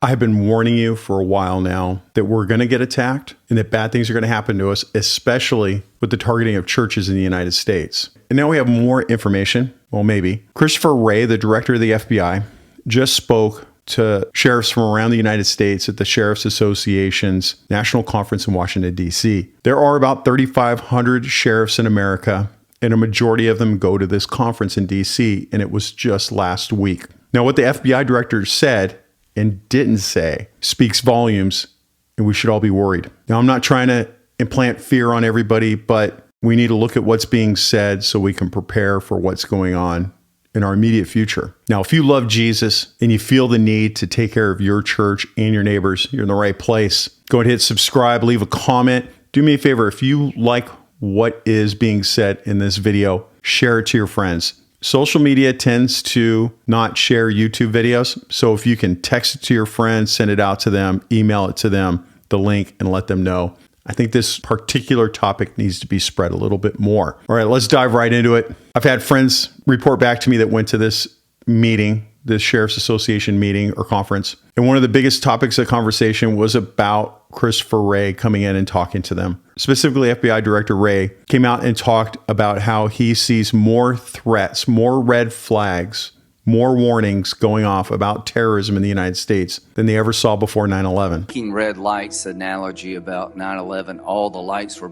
I have been warning you for a while now that we're going to get attacked and that bad things are going to happen to us, especially with the targeting of churches in the United States. And now we have more information. Well, maybe. Christopher Wray, the director of the FBI, just spoke to sheriffs from around the United States at the Sheriff's Association's National Conference in Washington, D.C. There are about 3,500 sheriffs in America, and a majority of them go to this conference in D.C., and it was just last week. Now, what the FBI director said and didn't say speaks volumes, and we should all be worried. Now, I'm not trying to implant fear on everybody, but we need to look at what's being said so we can prepare for what's going on in our immediate future. Now, if you love Jesus and you feel the need to take care of your church and your neighbors, you're in the right place. Go ahead and hit subscribe, leave a comment. Do me a favor, if you like what is being said in this video, share it to your friends. Social media tends to not share YouTube videos. So if you can text it to your friends, send it out to them, email it to them, the link, and let them know. I think this particular topic needs to be spread a little bit more. All right, let's dive right into it. I've had friends report back to me that went to this meeting, this Sheriff's Association meeting or conference. And one of the biggest topics of conversation was about Christopher Wray coming in and talking to them. Specifically, FBI Director Wray came out and talked about how he sees more threats, more red flags, more warnings going off about terrorism in the United States than they ever saw before 9/11. Blinking red lights analogy about 9/11, all the lights were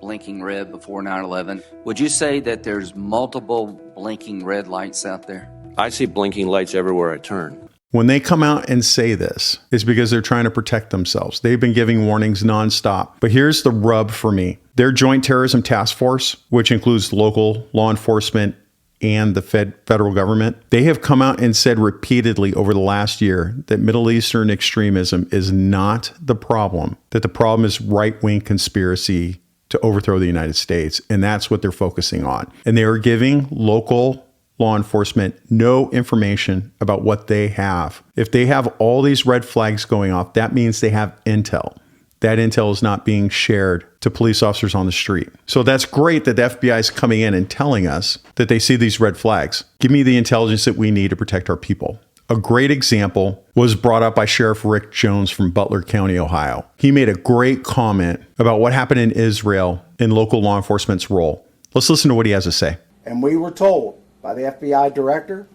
blinking red before 9/11. Would you say that there's multiple blinking red lights out there? I see blinking lights everywhere I turn. When they come out and say this, it's because they're trying to protect themselves. They've been giving warnings nonstop. But here's the rub for me. Their Joint Terrorism Task Force, which includes local law enforcement and the federal government, they have come out and said repeatedly over the last year that Middle Eastern extremism is not the problem, that the problem is right-wing conspiracy to overthrow the United States. And that's what they're focusing on. And they are giving local law enforcement no information about what they have. If they have all these red flags going off, that means they have intel. That intel is not being shared to police officers on the street. So that's great that the FBI is coming in and telling us that they see these red flags. Give me the intelligence that we need to protect our people. A great example was brought up by Sheriff Rick Jones from Butler County, Ohio. He made a great comment about what happened in Israel in local law enforcement's role. Let's listen to what he has to say. And we were told by the FBI director,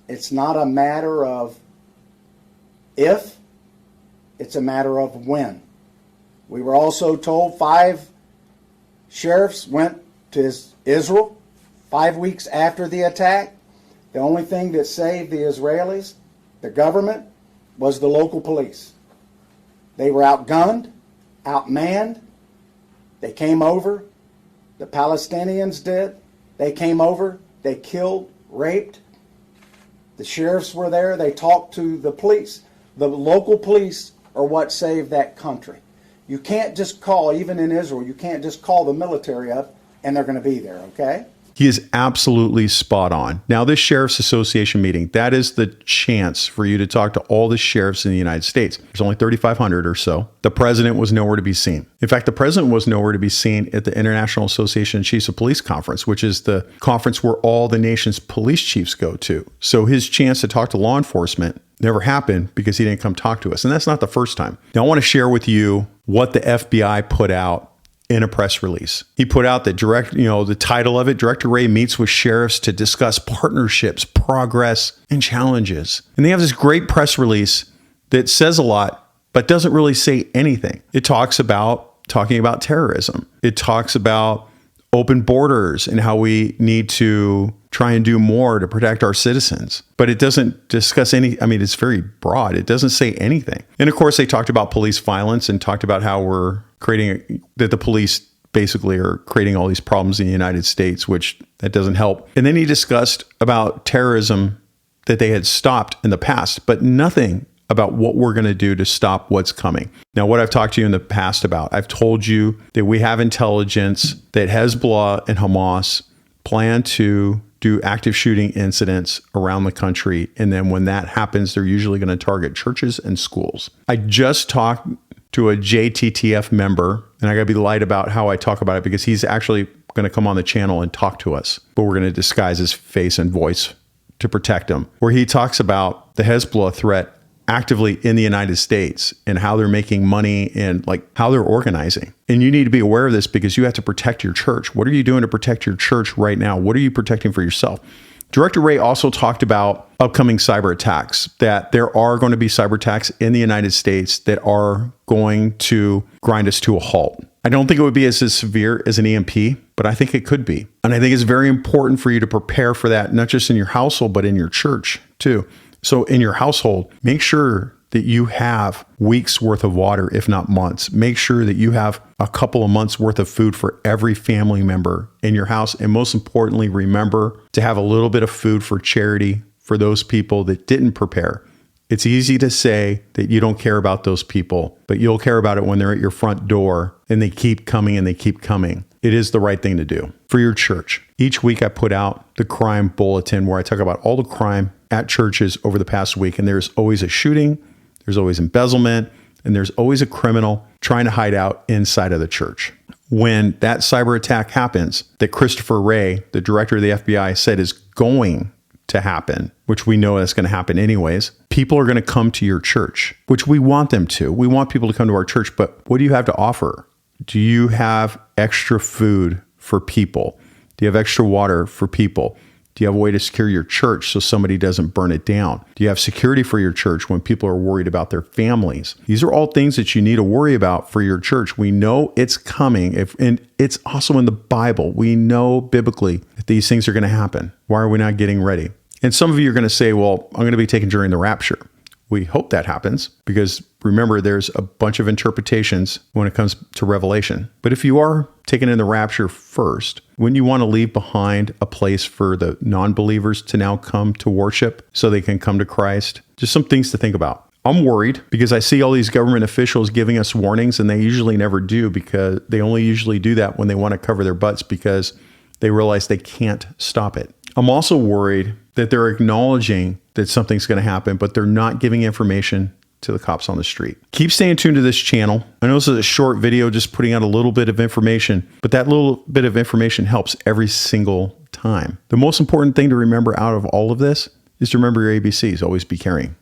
it's not a matter of if, it's a matter of when. We were also told 5 sheriffs went to Israel 5 weeks after the attack. The only thing that saved the Israelis, the government, was the local police. They were outgunned, outmanned. They came over. The Palestinians did. They came over. They killed, raped. The sheriffs were there. They talked to the police. The local police are what saved that country. You can't just call, even in Israel, you can't just call the military up and they're going to be there, okay? He is absolutely spot on. Now, this Sheriff's Association meeting, that is the chance for you to talk to all the sheriffs in the United States. There's only 3,500 or so. The president was nowhere to be seen. In fact, the president was nowhere to be seen at the International Association of Chiefs of Police Conference, which is the conference where all the nation's police chiefs go to. So his chance to talk to law enforcement never happened because he didn't come talk to us. And that's not the first time. Now, I want to share with you what the FBI put out in a press release. He put out the the title of it, Director Wray meets with sheriffs to discuss partnerships, progress, and challenges. And they have this great press release that says a lot, but doesn't really say anything. It talks about talking about terrorism. It talks about open borders and how we need to try and do more to protect our citizens. But it doesn't discuss it's very broad. It doesn't say anything. And of course, they talked about police violence and talked about how that the police basically are creating all these problems in the United States, which that doesn't help. And then he discussed about terrorism that they had stopped in the past, but nothing about what we're going to do to stop what's coming. Now, what I've talked to you in the past about, I've told you that we have intelligence that Hezbollah and Hamas plan to do active shooting incidents around the country. And then when that happens, they're usually going to target churches and schools. I just talked to a JTTF member, and I got to be light about how I talk about it because he's actually going to come on the channel and talk to us, but we're going to disguise his face and voice to protect him, where he talks about the Hezbollah threat actively in the United States and how they're making money and like how they're organizing. And you need to be aware of this because you have to protect your church. What are you doing to protect your church right now? What are you protecting for yourself? Director Wray also talked about upcoming cyber attacks, that there are going to be cyber attacks in the United States that are going to grind us to a halt. I don't think it would be as severe as an EMP, but I think it could be. And I think it's very important for you to prepare for that, not just in your household, but in your church too. So in your household, make sure that you have weeks worth of water, if not months. Make sure that you have a couple of months worth of food for every family member in your house. And most importantly, remember to have a little bit of food for charity for those people that didn't prepare. It's easy to say that you don't care about those people, but you'll care about it when they're at your front door and they keep coming and they keep coming. It is the right thing to do for your church. Each week I put out the crime bulletin where I talk about all the crime at churches over the past week. And there's always a shooting, there's always embezzlement, and there's always a criminal trying to hide out inside of the church. When that cyber attack happens, that Christopher Wray, the director of the FBI, said is going to happen, which we know that's going to happen anyways, people are going to come to your church, which we want them to. We want people to come to our church, but what do you have to offer? Do you have extra food for people? Do you have extra water for people? Do you have a way to secure your church so somebody doesn't burn it down? Do you have security for your church when people are worried about their families? These are all things that you need to worry about for your church. We know it's coming, and it's also in the Bible. We know biblically that these things are going to happen. Why are we not getting ready? And some of you are going to say, well, I'm going to be taken during the rapture. We hope that happens because remember, there's a bunch of interpretations when it comes to Revelation. But if you are taken in the rapture first, wouldn't you want to leave behind a place for the non-believers to now come to worship so they can come to Christ? Just some things to think about. I'm worried because I see all these government officials giving us warnings and they usually never do because they only usually do that when they want to cover their butts because they realize they can't stop it. I'm also worried that they're acknowledging that something's going to happen, but they're not giving information to the cops on the street. Keep staying tuned to this channel. I know this is a short video, just putting out a little bit of information, but that little bit of information helps every single time. The most important thing to remember out of all of this is to remember your ABCs. Always be caring.